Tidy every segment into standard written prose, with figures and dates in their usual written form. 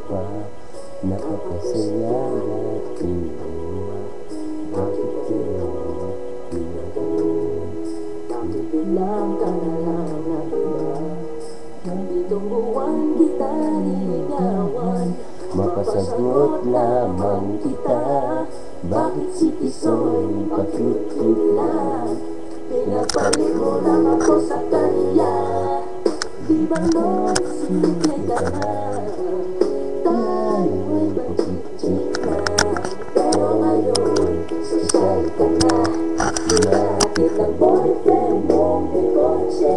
pa napapasaya natin dalawa. Bakit kaya pinagawa? Lang ka na lang na iba. Itong buwan kita niligawan. Mapasagot lamang kita. Bakit si Tisoy pakit-kit lang? Pinapalit mo lang ako sa kanya. Di ba noon simple ka na? Tayo'y pagchichika. Pero ngayon, sosyal ka na. Bakit ang boyfriend mong may kotse?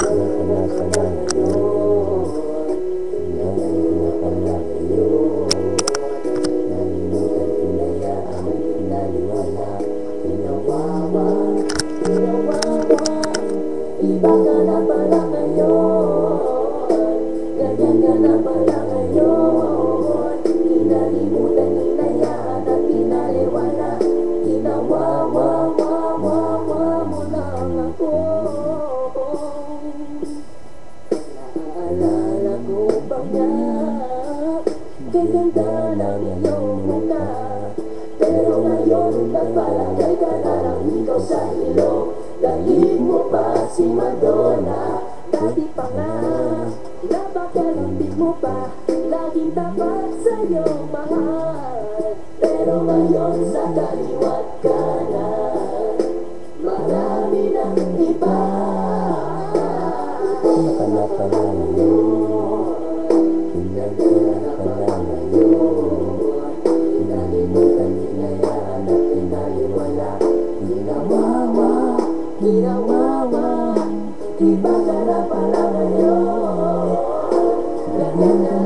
Wala ka na ngayon. Wala ka na ngayon. Nalimutan, hinayaan at pinaliwala. Pinawawa, iba ka na pala ngayon. Ganyan ka na pala ngayon. Hinalimutan, hinayaan at pinaliwala. Hinawawa mo lang ako. Naalala ko ba nga? Kay ganda ng iyong mukha. Pero ngayon nagpalagay ka na lang ikaw sa ilong. Dahil mo pa si Madonna. Dati pa nga, napakalambit mo pa. Laging tapat sa'yo mahal. Pero ngayon sa kaliwat ka na. Marami ng iba. Anak ka na ngayon. Pinagkala ka na ngayon. Pinalimutan, hinayaan at pinaliwala. Hinawawa, iba ka na pala ngayon. Ganyan ka